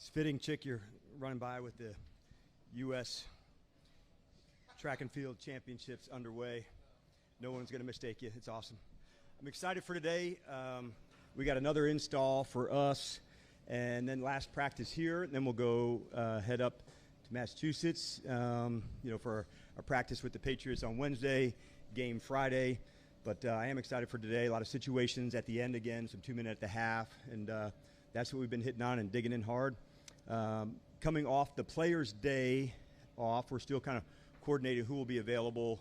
It's fitting, Chick, you're running by with the U.S. Track and Field Championships underway. No one's going to mistake you. It's awesome. I'm excited for today. We got another install for us, and then last practice here. And then we'll go head up to Massachusetts, for our practice with the Patriots on Wednesday, game Friday. But I am excited for today. A lot of situations at the end again, some 2 minutes at the half, and that's what we've been hitting on and digging in hard. Coming off the Players' Day off, we're still kind of coordinating who will be available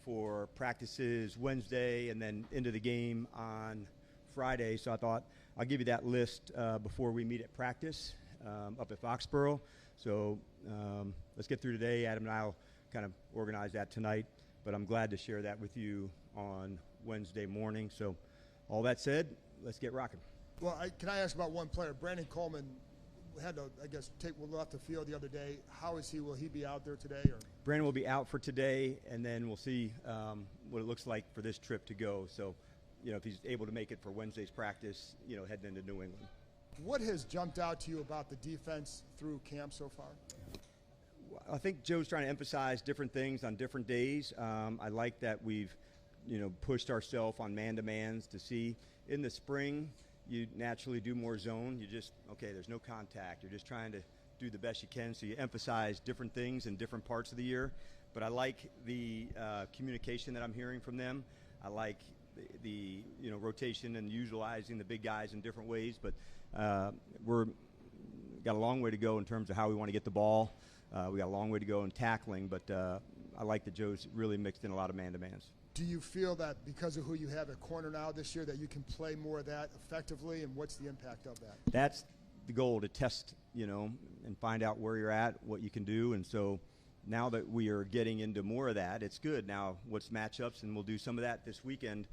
for practices Wednesday and then into the game on Friday. So I thought I'll give you that list before we meet at practice up at Foxborough. So let's get through today. Adam and I will kind of organize that tonight, but I'm glad to share that with you on Wednesday morning. So all that said, let's get rocking. Well, can I ask about one player? Brandon Coleman had to, left the field the other day. How is he? Will he be out there today? Or? Brandon will be out for today, and then we'll see what it looks like for this trip to go. So, if he's able to make it for Wednesday's practice, heading into New England. What has jumped out to you about the defense through camp so far? I think Joe's trying to emphasize different things on different days. I like that we've, pushed ourselves on man-to-mans to see. In the spring, you naturally do more zone. There's no contact. You're just trying to do the best you can, so you emphasize different things in different parts of the year. But I like the communication that I'm hearing from them. I like the rotation and utilizing the big guys in different ways. But we're got a long way to go in terms of how we want to get the ball. We got a long way to go in tackling, but I like that Joe's really mixed in a lot of man-to-mans. Do you feel that because of who you have at corner now this year that you can play more of that effectively, and what's the impact of that? That's the goal, to test, and find out where you're at, what you can do. And so now that we are getting into more of that, it's good. Now what's matchups, and we'll do some of that this weekend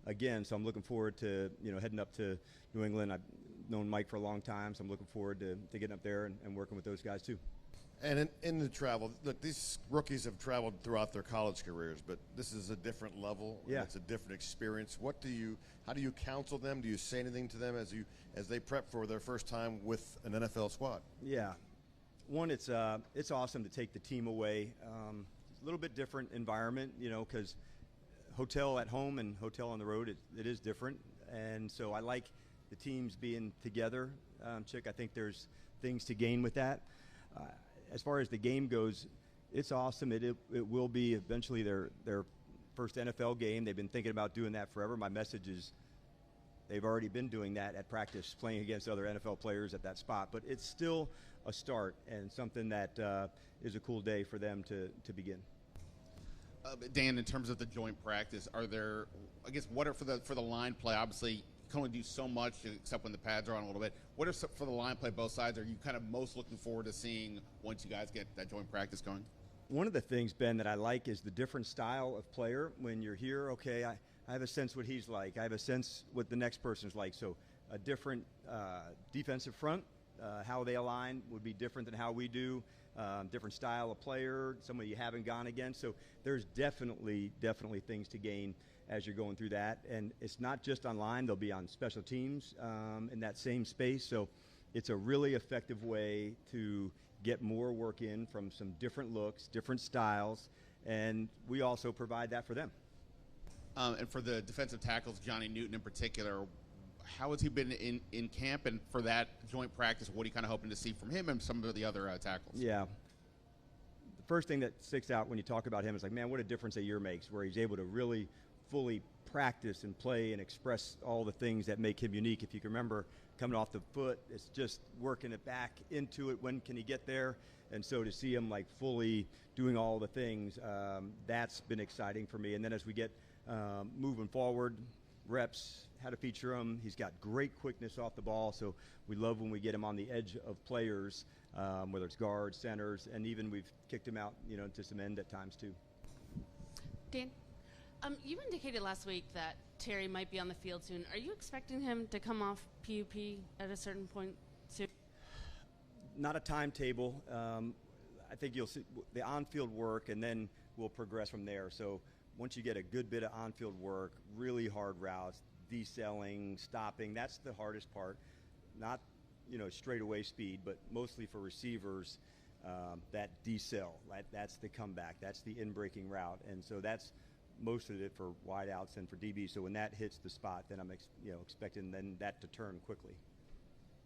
again. So I'm looking forward to, heading up to New England. I've known Mike for a long time, so I'm looking forward to getting up there and working with those guys too. And in the travel, look, these rookies have traveled throughout their college careers, but this is a different level. Yeah. It's a different experience. How do you counsel them? Do you say anything to them as they prep for their first time with an NFL squad? Yeah. One, it's awesome to take the team away. It's a little bit different environment, because hotel at home and hotel on the road, it is different. And so I like the teams being together. Chick, I think there's things to gain with that. As far as the game goes, it's awesome. It will be eventually their first NFL game. They've been thinking about doing that forever. My message is they've already been doing that at practice, playing against other NFL players at that spot. But it's still a start and something that is a cool day for them to begin. Dan, in terms of the joint practice, what are for the line play? Obviously, you can only do so much except when the pads are on a little bit. What are for the line play both sides? Are you kind of most looking forward to seeing once you guys get that joint practice going? One of the things, Ben, that I like is the different style of player. When you're here, okay, I have a sense what he's like. I have a sense what the next person's like. So a different defensive front, how they align would be different than how we do. Different style of player, somebody you haven't gone against. So there's definitely things to gain as you're going through that. And it's not just online. They'll be on special teams in that same space. So it's a really effective way to get more work in from some different looks, different styles, and we also provide that for them. And for the defensive tackles, Johnny Newton in particular, how has he been in camp? And for that joint practice, what are you kind of hoping to see from him and some of the other tackles? Yeah. The first thing that sticks out when you talk about him is like, man, what a difference a year makes, where he's able to really fully practice and play and express all the things that make him unique. If you can remember, coming off the foot, it's just working it back into it. When can he get there? And so to see him like fully doing all the things, that's been exciting for me. And then as we get moving forward, reps, how to feature him. He's got great quickness off the ball, so we love when we get him on the edge of players, whether it's guards, centers, and even we've kicked him out, to some end at times too. Dan, you indicated last week that Terry might be on the field soon. Are you expecting him to come off PUP at a certain point soon? Not a timetable. I think you'll see the on-field work, and then we'll progress from there. So once you get a good bit of on-field work, really hard routes, decelling, stopping, that's the hardest part. Not straightaway speed, but mostly for receivers, that decel, that's the comeback, that's the in-breaking route, and so that's most of it for wideouts and for DB. So when that hits the spot, then I'm expecting then that to turn quickly.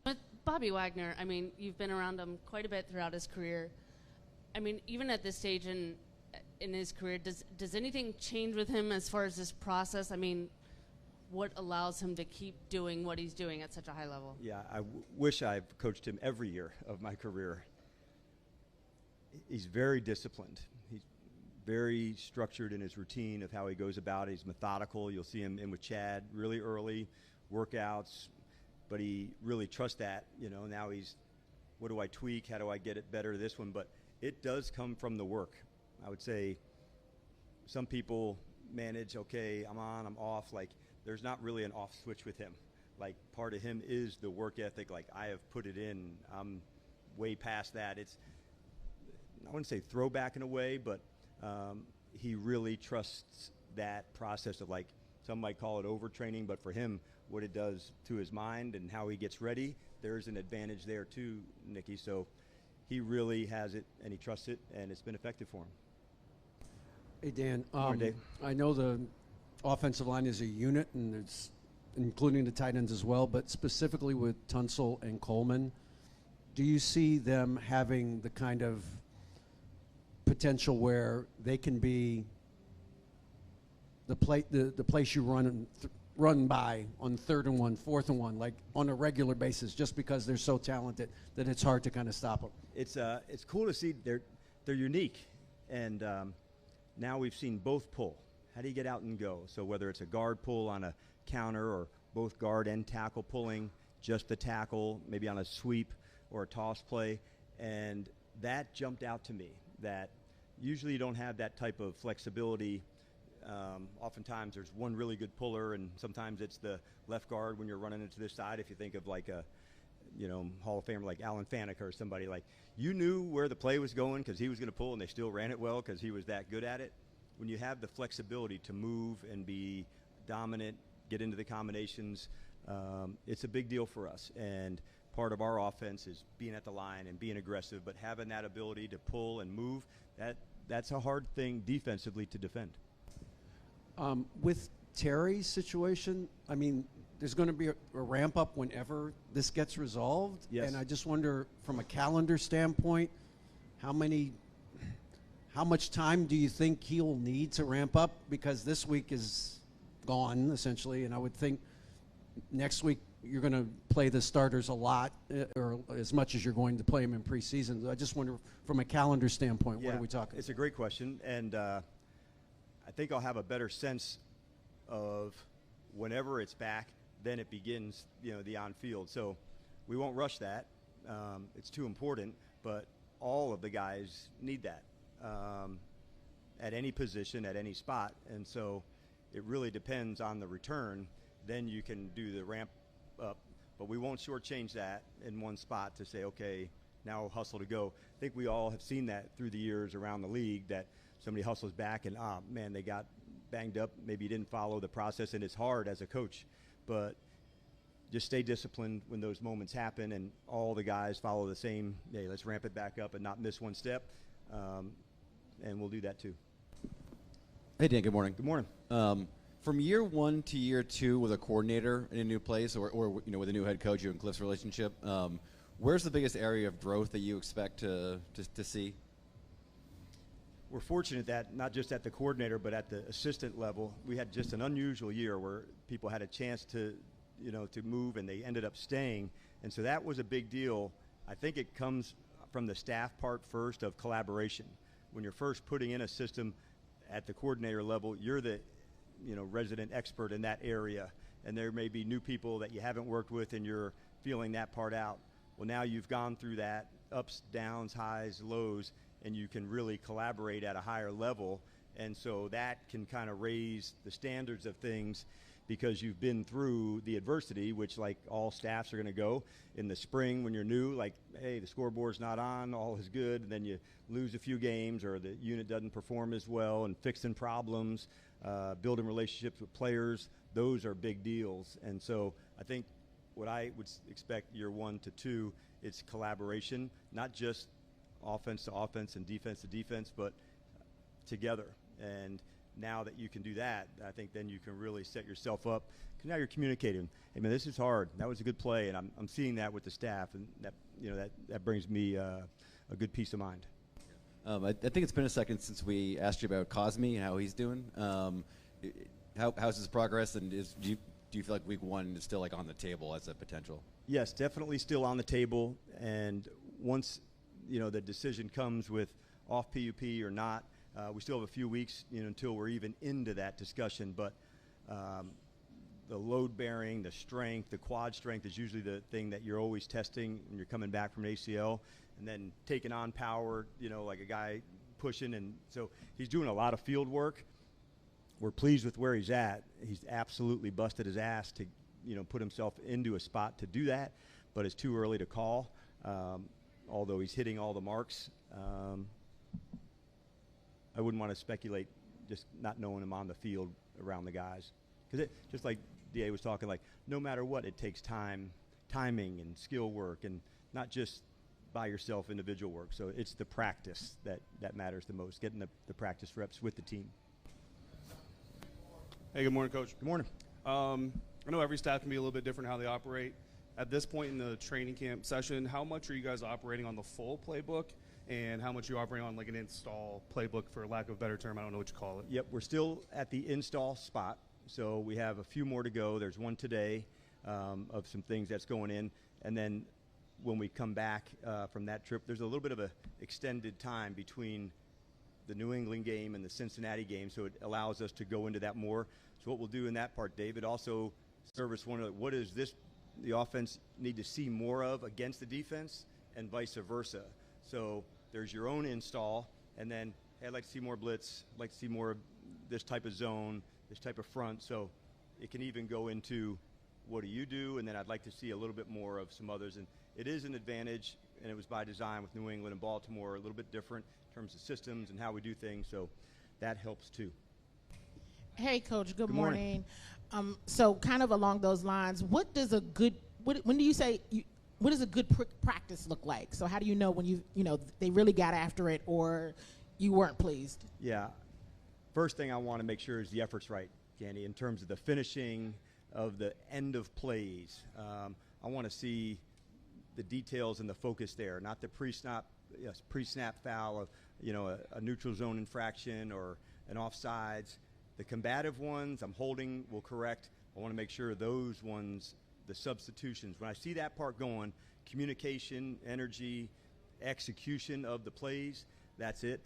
But Bobby Wagner, I mean, you've been around him quite a bit throughout his career. I mean, even at this stage in his career, does anything change with him as far as this process? I mean, what allows him to keep doing what he's doing at such a high level? Yeah, I wish I've coached him every year of my career. He's very disciplined. He's very structured in his routine of how he goes about it. He's methodical. You'll see him in with Chad really early, workouts, but he really trusts that. Now he's, what do I tweak? How do I get it better, this one? But it does come from the work. I would say some people manage, okay, I'm on, I'm off. Like, there's not really an off switch with him. Like, part of him is the work ethic. Like, I have put it in. I'm way past that. It's, I wouldn't say throwback in a way, but he really trusts that process of, like, some might call it overtraining, but for him, what it does to his mind and how he gets ready, there's an advantage there too, Nikki. So he really has it, and he trusts it, and it's been effective for him. Hey, Dan. Morning, Dave. I know the offensive line is a unit, and it's including the tight ends as well, but specifically with Tunsil and Coleman, do you see them having the kind of potential where they can be the place you run by on 3rd and 1, 4th and 1, like on a regular basis, just because they're so talented that it's hard to kind of stop them? It's cool to see they're unique, and now we've seen both pull. How do you get out and go? So whether it's a guard pull on a counter or both guard and tackle pulling, just the tackle, maybe on a sweep or a toss play, and that jumped out to me, that usually you don't have that type of flexibility. Oftentimes there's one really good puller, and sometimes it's the left guard when you're running into this side. If you think of like a Hall of Famer like Alan Faneca or somebody, like, you knew where the play was going because he was going to pull, and they still ran it well because he was that good at it. When you have the flexibility to move and be dominant, get into the combinations, it's a big deal for us. And part of our offense is being at the line and being aggressive, but having that ability to pull and move, that's a hard thing defensively to defend. With Terry's situation, I mean, there's going to be a ramp up whenever this gets resolved. Yes. And I just wonder, from a calendar standpoint, how much time do you think he'll need to ramp up? Because this week is gone, essentially, and I would think next week you're going to play the starters a lot, or as much as you're going to play them in preseason. I just wonder, from a calendar standpoint, what are we talking? It's a great question, and I think I'll have a better sense of whenever it's back, then it begins, the on-field. So we won't rush that. It's too important, but all of the guys need that at any position, at any spot. And so it really depends on the return. Then you can do the ramp up, but we won't shortchange that in one spot to say, okay, now hustle to go. I think we all have seen that through the years around the league, that somebody hustles back and, man, they got banged up. Maybe you didn't follow the process, and it's hard as a coach. But just stay disciplined when those moments happen, and all the guys follow the same, hey, let's ramp it back up and not miss one step, and we'll do that too. Hey, Dan, good morning. Good morning. From year 1 to year 2 with a coordinator in a new place, or with a new head coach, you and Cliff's relationship, where's the biggest area of growth that you expect to see? We're fortunate that not just at the coordinator, but at the assistant level, we had just an unusual year where people had a chance to move, and they ended up staying. And so that was a big deal. I think it comes from the staff part first, of collaboration. When you're first putting in a system at the coordinator level, you're the resident expert in that area, and there may be new people that you haven't worked with, and you're feeling that part out. Well, now you've gone through that, ups, downs, highs, lows, and you can really collaborate at a higher level. And so that can kind of raise the standards of things, because you've been through the adversity, which, like, all staffs are going to go in the spring when you're new, like, hey, the scoreboard's not on, all is good, and then you lose a few games, or the unit doesn't perform as well, and fixing problems, building relationships with players, those are big deals. And so I think what I would expect year 1 to 2, it's collaboration, not just offense to offense and defense to defense, but together. And now that you can do that, I think then you can really set yourself up, because now you're communicating. Hey, man, this is hard. That was a good play, and I'm seeing that with the staff, and that brings me a good peace of mind. I think it's been a second since we asked you about Cosmi, how he's doing. How's his progress, and do you feel like week 1 is still like on the table as a potential? Yes, definitely still on the table. And once the decision comes with off PUP or not, we still have a few weeks until we're even into that discussion. But the load bearing, the strength, the quad strength is usually the thing that you're always testing when you're coming back from an ACL, and then taking on power, like a guy pushing. And so he's doing a lot of field work. We're pleased with where he's at. He's absolutely busted his ass to, put himself into a spot to do that, but it's too early to call. Although he's hitting all the marks, I wouldn't want to speculate just not knowing him on the field around the guys. Because just like DA was talking, like no matter what, it takes timing and skill work, and not just by yourself individual work. So it's the practice that matters the most, getting the practice reps with the team. Hey, good morning, Coach. Good morning. I know every staff can be a little bit different how they operate. At this point in the training camp session, how much are you guys operating on the full playbook, and how much are you operating on like an install playbook, for lack of a better term? I don't know what you call it. Yep, we're still at the install spot, so we have a few more to go. There's one today of some things that's going in, and then when we come back from that trip, there's a little bit of a extended time between the New England game and the Cincinnati game, so it allows us to go into that more. So what we'll do in that part, David, also service one of what does the offense need to see more of against the defense, and vice versa. So there's your own install, and then, hey, I'd like to see more blitz, I'd like to see more of this type of zone, this type of front. So it can even go into what do you do, and then I'd like to see a little bit more of some others. And it is an advantage, and it was by design with New England and Baltimore, a little bit different in terms of systems and how we do things, so that helps too. Hey, Coach. Good morning. So, kind of along those lines, when do you say what does a good practice look like? So, how do you know when they really got after it, or you weren't pleased? Yeah. First thing I want to make sure is the effort's right, Candy, in terms of the finishing of the end of plays. I want to see the details and the focus there, not the pre-snap foul of a neutral zone infraction or an offsides. The combative ones I'm holding will correct. I want to make sure those ones, the substitutions, when I see that part going, communication, energy, execution of the plays, that's it.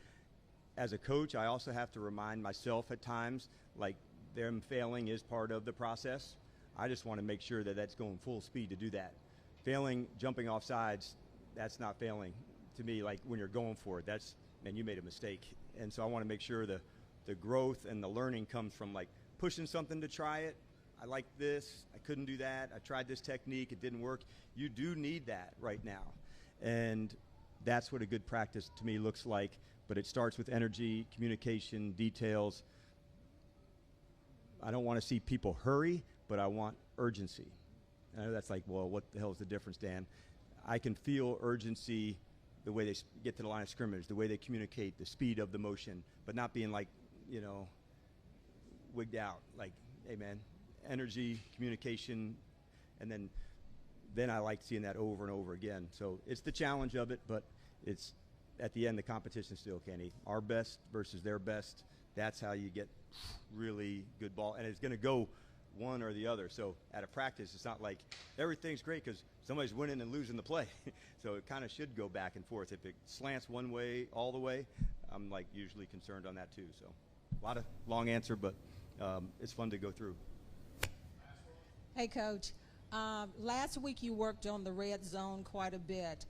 As a coach, I also have to remind myself at times, like them failing is part of the process. I just want to make sure that that's going full speed to do that. Failing, jumping off sides, that's not failing to me. Like when you're going for it, you made a mistake. And so I want to make sure the growth and the learning comes from like pushing something to try it. I like this, I couldn't do that, I tried this technique, it didn't work. You do need that right now. And that's what a good practice to me looks like, but it starts with energy, communication, details. I don't want to see people hurry, but I want urgency. I know that's like, well, what the hell is the difference, Dan? I can feel urgency the way they get to the line of scrimmage, the way they communicate, the speed of the motion, but not being like, wigged out. Like, hey, man, energy, communication, and then I like seeing that over and over again. So it's the challenge of it, but it's at the end the competition still, Kenny. Our best versus their best. That's how you get really good ball, and it's going to go one or the other. So at a practice, it's not like everything's great because somebody's winning and losing the play. So it kind of should go back and forth. If it slants one way all the way, I'm like usually concerned on that too. So a lot of long answer, but it's fun to go through. Hey, Coach. Last week you worked on the red zone quite a bit.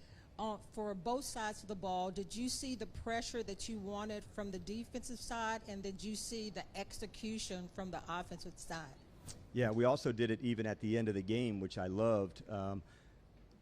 For both sides of the ball, did you see the pressure that you wanted from the defensive side, and did you see the execution from the offensive side? Yeah, we also did it even at the end of the game, which I loved.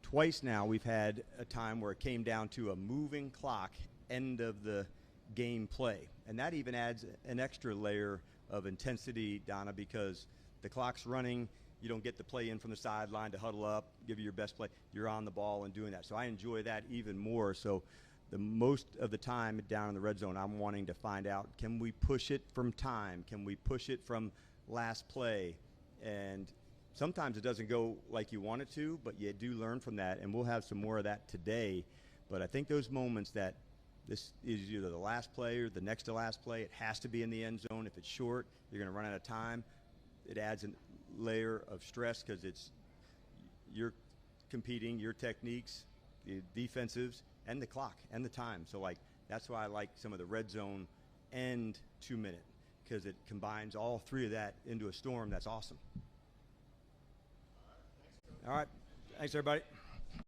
Twice now we've had a time where it came down to a moving clock, end of the game play. And that even adds an extra layer of intensity, Donna, because the clock's running, You don't get the play in from the sideline to huddle up, give you your best play. You're on the ball and doing that. So I enjoy that even more. So the most of the time down in the red zone, I'm wanting to find out, can we push it from time? Can we push it from last play? And sometimes it doesn't go like you want it to, but you do learn from that, and we'll have some more of that today. But I think those moments that this is either the last play or the next to last play, it has to be in the end zone. If it's short, you're going to run out of time. It adds a layer of stress because you're competing, your techniques, the defensives, and the clock and the time. So, like, that's why I like some of the red zone and 2-minute, because it combines all three of that into a storm that's awesome. All right. Thanks, everybody.